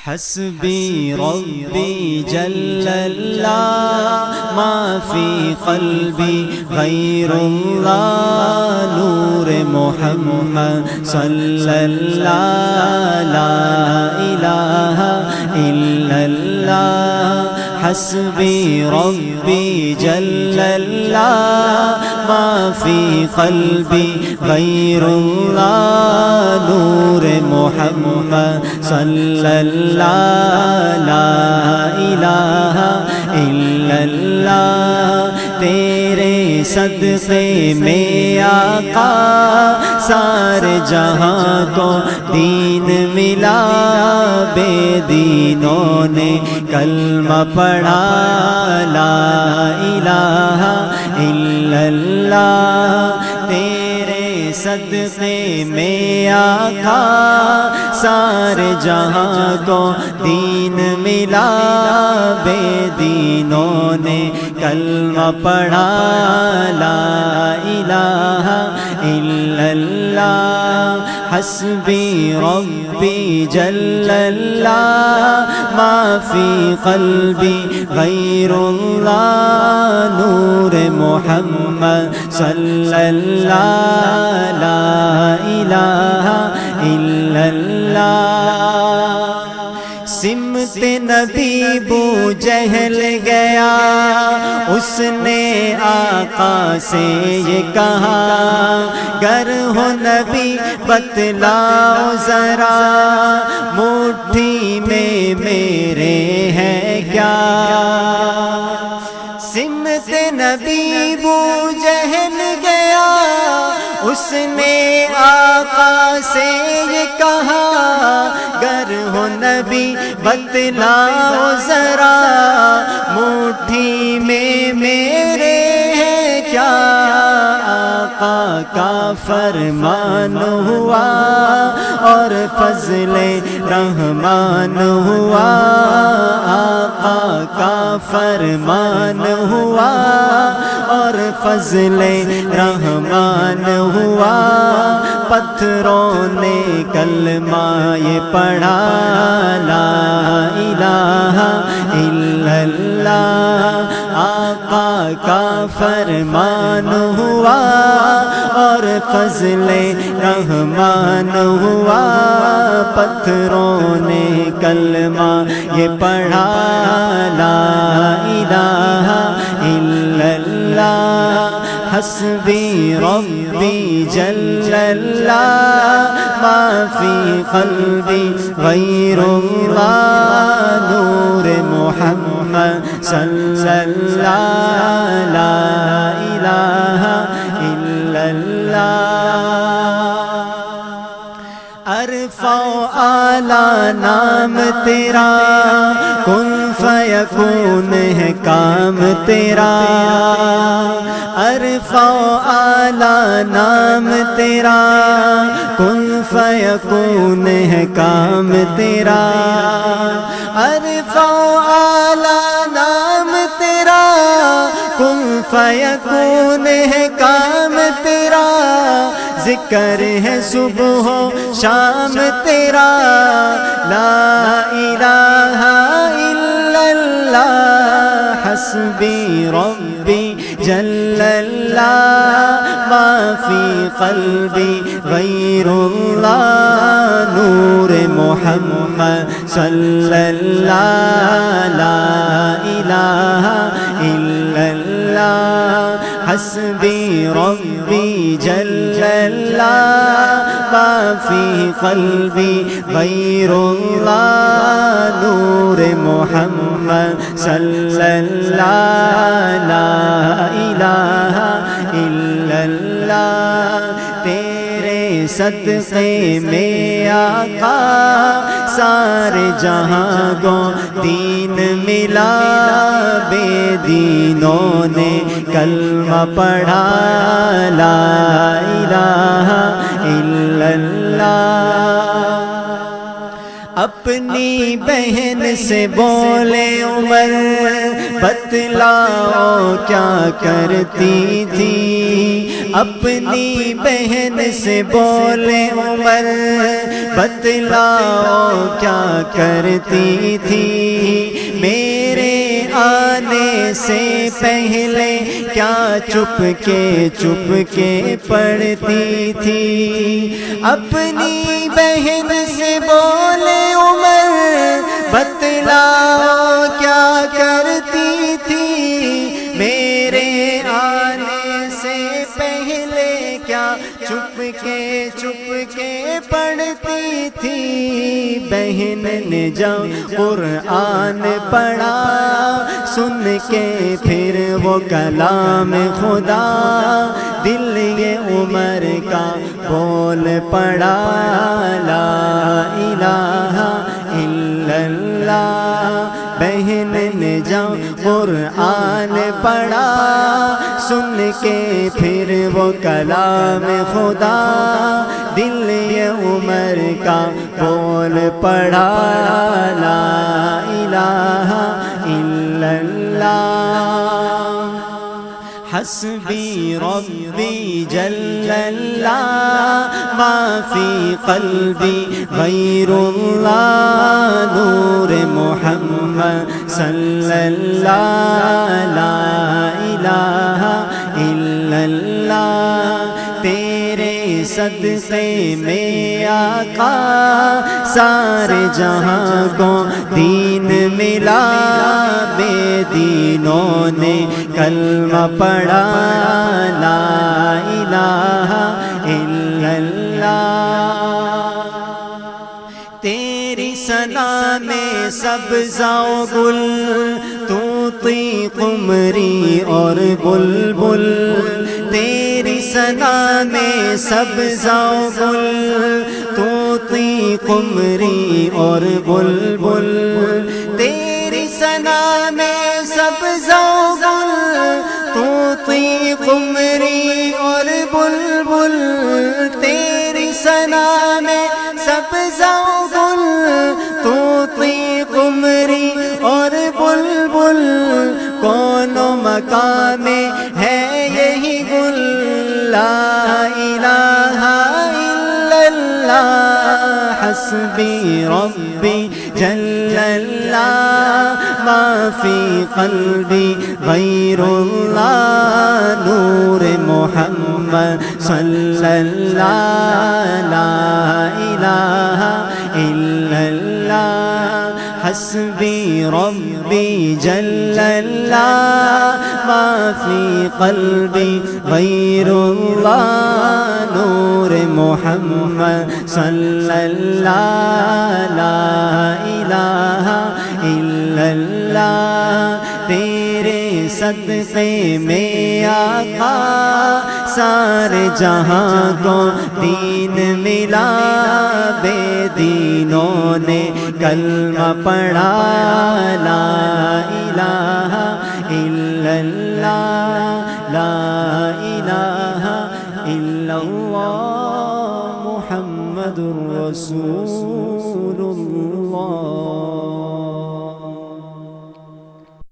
حسبی ربی جل اللہ ما فی قلبی غیر اللہ نور محمد صلی اللہ لا الہ الا اللہ حسبی ربی جل اللہ ما فی قلبی غیر اللہ نور محمد صلی اللہ لا الہ الا اللہ تیرے صدقے میں آقا سارے جہاں کو دین ملا بے دینوں نے کلمہ پڑھا لا الہ الا اللہ تیرے صدقے میں آقا سارے جہاں کو دین ملا بے دینوں نے کلمہ پڑھا لا الہ الا اللہ حسبی ربی جل اللہ ما فی قلبی غیر اللہ نور محمد صلی اللہ لا الہ الا اللہ سمت نبی بو جہل گیا اس نے آقا سے یہ کہا گر ہو نبی بتلاؤ ذرا مٹھی میں میرے ہے کیا سمت نبی بو جہل گیا اس نے آقا سے یہ کہا گر ہو نبی بتلاؤ ذرا مٹھی میں میرے ہے کیا آقا کا فرمان ہوا اور فضل رحمان ہوا آقا کا فرمان ہوا اور فضل رحمان ہوا پتھروں نے کلمہ یہ پڑھا لا الہ الا اللہ آقا کا فرمان ہوا اور فضل رحمان ہوا پتھروں نے کلمہ یہ پڑھا لا الہ الا اللہ حسبی ربی جل اللہ ما فی قلبی غیر اللہ نور محمد صلی اللہ لا الہ الا اللہ عرفہ و اعلیٰ نام تیرا کن فیکون ہے کام تیرا عرفہ و اعلیٰ نام تیرا کن فیکون ہے کام تیرا عرفہ و اعلیٰ نام تیرا کن فیکون ہے کام تیرا ذکر ہے صبح و شام تیرا لا الہ الا اللہ حسبی ربی جل اللہ ما فی قلبی غیر اللہ نور محمد صلی اللہ لا الہ الا اللہ حسبی ربی جل اللہ ما فی قلبی غیر اللہ نور محمد صلی اللہ لا الہ الا اللہ تیرے صدقے میں آقا سارے جہاں کو دین ملا بے دینوں نے کلمہ پڑھا لا الہ الا اللہ اپنی بہن سے بولے عمر بتلاؤ کیا کرتی تھی اپنی بہن سے بولے عمر بتلاؤ کیا کرتی تھی میرے آنے سے پہلے کیا چپ کے پڑھتی تھی اپنی بہن سے بولے عمر بتلاؤ کیا کرتی تھی میرے آنے سے پہلے کیا چپ کے پڑھتی تھی بہن نے جب قرآن پڑھا سن کے پھر وہ کلام خدا دل یہ عمر کا بول پڑا لا الہ الا اللہ بہن نے جب قرآن پڑھا سن کے پھر وہ کلام خدا دل یہ عمر کا بول پڑا لا الہ الا اللہ حسبی ربی جل اللہ ما فی قلبی غیر اللہ نور محمد صلی اللہ لا الہ الا اللہ تیرے صدقے میں آقا سارے جہاں کو دین ملا بے دینوں نے کلمہ پڑھا لا الہ الا اللہ تیری ثنا میں سبزہ و گل طوطی قمری اور بلبل تیری ثنا میں سبزہ و گل طوطی قمری اور بلبل تیری ثنا میں سبزہ و گل طوطی قمری اور بلبل تیری ثنا میں سبزہ و گل طوطی قمری اور بلبل کونوں مقام میں ہے یہی گل لا الہ الا اللہ حسبی ربی جل اللہ ما فی قلبی غیر اللہ نور محمد صلی اللہ لا الہ الا اللہ حسبی ربی جل اللہ ما فی قلبی غیر اللہ نور محمد صلی اللہ لا الہ الا اللہ تیرے صدقے میں آقا سارے جہاں کو دین ملا بے دینوں نے کلمہ پڑھا لا الہ الا اللہ لا الہ الا اللہ محمد رسول اللہ